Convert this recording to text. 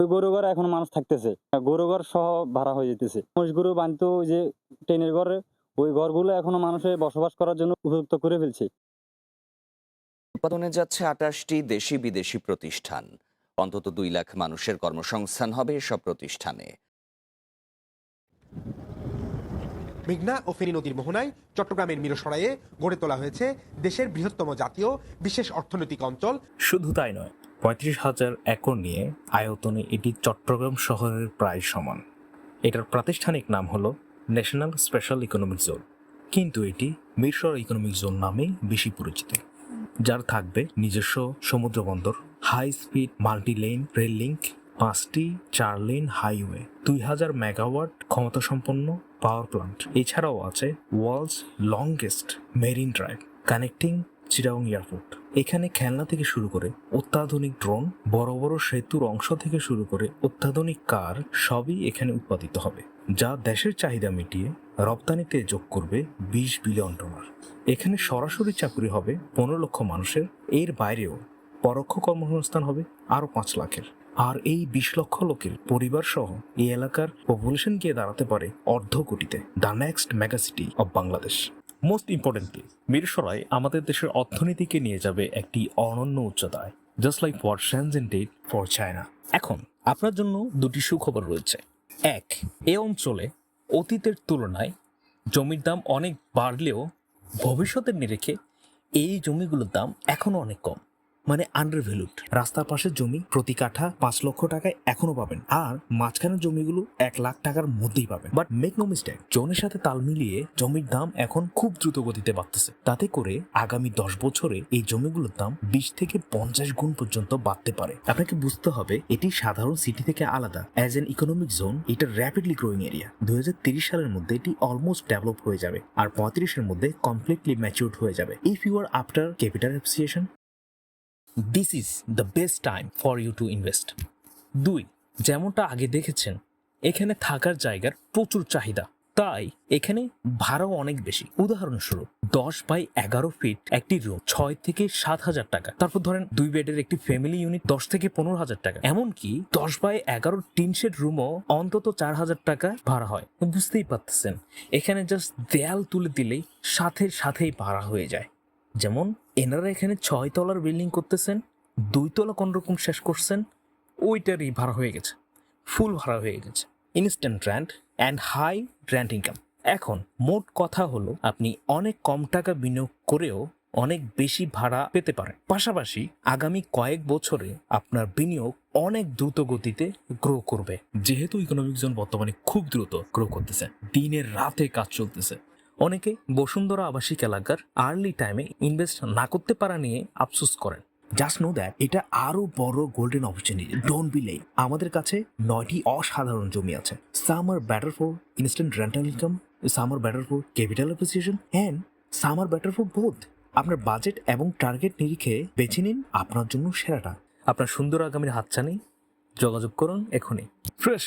ওই গরু ঘরে এখন মানুষ থাকতেছে। গরু ঘর সহ ভাড়া হয়ে যেতেছে। মহিষ গরু বানতো ওই যে টিনের ঘরে, ওই ঘরগুলো এখনো মানুষের বসবাস করার জন্য উপযুক্ত করে ফেলছে। উৎপাদনে যাচ্ছে ২৮টি দেশি বিদেশি প্রতিষ্ঠান। অন্তত ২ লাখ মানুষের কর্মসংস্থান হবে এসব প্রতিষ্ঠানে। মেঘনা ও ফেনী নদীর মোহনায় চট্টগ্রামের মিরসরাইয়ে গড়ে তোলা হয়েছে দেশের বৃহত্তম জাতীয় বিশেষ অর্থনৈতিক অঞ্চল। শুধু তাই নয়, ৩৫,০০০ একর নিয়ে আয়তনে এটি চট্টগ্রাম শহরের প্রায় সমান। এটার প্রাতিষ্ঠানিক নাম হলো ন্যাশনাল স্পেশাল ইকোনমিক জোন, কিন্তু এটি মিরসরাই ইকোনমিক জোন নামেই বেশি পরিচিত, যার থাকবে নিজস্ব সমুদ্র বন্দর, high speed multi lane rail link, 5টি 4 লেন হাইওয়ে, ২,০০০ মেগাওয়াট ক্ষমতা সম্পন্ন পাওয়ার প্লান্ট। এছাড়াও আছে world's longest marine drive connecting Chittagong airport. এখানে খেলনা থেকে শুরু করে অত্যাধুনিক ড্রোন, বড় বড় সেতুর অংশ থেকে শুরু করে অত্যাধুনিক কার সবই এখানে উৎপাদিত হবে, যা দেশের চাহিদা মিটিয়ে রপ্তানিতে যোগ করবে $20 বিলিয়ন। এখানে সরাসরি চাকরি হবে ১৫ লক্ষ মানুষের, এর বাইরেও পরোক্ষ কর্মসংস্থান হবে আরো ৫ লাখের। আর এই ২০ লক্ষ লোকের পরিবার সহ এই এলাকার পপুলেশন গিয়ে দাঁড়াতে পারে অর্ধ কোটিতে। The next megacity of Bangladesh. Most importantly, Mirsarai আমাদের দেশের অর্থনীতিকে নিয়ে যাবে একটি অনন্য উচ্চতায়, just like what Shenzhen did for China. এখন আপনার জন্য দুটি সুখবর রয়েছে। এক, এ অঞ্চলে অতীতের তুলনায় জমির দাম অনেক বাড়লেও ভবিষ্যতের নিরিখে এই জমিগুলোর দাম এখনো অনেক কম, মানে আন্ডার ভ্যালুড। রাস্তার পাশের জমি প্রতি কাঠা ৫ লক্ষ টাকায় এখনো পাবেন, আর মাঝখানের জমিগুলো ১ লাখ টাকার মধ্যেই পাবেন। বাট মেক নো মিস্টেক, জনের সাথে তাল মিলিয়ে জমির দাম এখন খুব দ্রুত গতিতে বাড়তেছে। তাতে করে আগামী ১০ বছরে এই জমিগুলোর দাম ২০ থেকে ৫০ গুণ পর্যন্ত বাড়তে পারে। আপনাকে বুঝতে হবে এটি সাধারণ সিটি থেকে আলাদা। অ্যাজ এন ইকোনমিক জোন এটা র্যাপিডলি গ্রোয়িং এরিয়া। ২০৩০ সালের মধ্যে এটি অলমোস্ট ডেভেলপ হয়ে যাবে, আর ৩৫-এর মধ্যে কমপ্লিটলি ম্যাচিউরড হয়ে যাবে। If you are after capital appreciation, this is the best time for you to invest. ২, যেমনটা আগে দেখেছেন, এখানে থাকার জায়গার প্রচুর চাহিদা, তাই এখানে ভাড়াও অনেক বেশি। উদাহরণস্বরূপ 10x11 ফিট একটি রুম ৬ থেকে ৭,০০০ টাকা। তারপর ধরেন 2 বেডের একটি ফ্যামিলি ইউনিট ১০ থেকে ১৫,০০০ টাকা। এমনকি 10x11 টিন শেড রুমও অন্তত ৪,০০০ টাকা ভাড়া হয়। বুঝতেই পারতেছেন, এখানে জাস্ট দেয়াল তুলে দিলেই সাথেই ভাড়া হয়ে যায়। যেমন এনারা এখানে ৬ তলার বিল্ডিং করতেছেন, ২ তলা কোনরকম শেষ করছেন, ওইটারই ভাড়া হয়ে গেছে, ফুল ভাড়া হয়ে গেছে। Instant rent and high rent income. এখন মোট কথা হলো, আপনি অনেক কম টাকা বিনিয়োগ করেও অনেক বেশি ভাড়া পেতে পারেন। পাশাপাশি আগামী কয়েক বছরে আপনার বিনিয়োগ অনেক দ্রুত গতিতে গ্রো করবে। যেহেতু ইকোনমিক জোন বর্তমানে খুব দ্রুত গ্রো করতেছে, দিনের রাতে কাজ চলতেছে। অনেকে বসুন্ধরা আবাসিক এলাকার আর্লি টাইমে ইনভেস্ট না করতে পারা নিয়ে আফসোস করেন। জাস্ট নো দ্যাট এটা আরো বড় golden opportunity. Don't be late. আমাদের কাছে 9টি অসাধারণ জমি আছে। Some are better for instant rental income, some are better for capital appreciation, and some are better for both. আপনার বাজেট এবং টার্গেট নিরিখে বেছে নিন আপনার জন্য সেরাটা। আপনার সুন্দর আগামীর হাতছানি। যোগাযোগ করুন এখনই। ফ্রেশ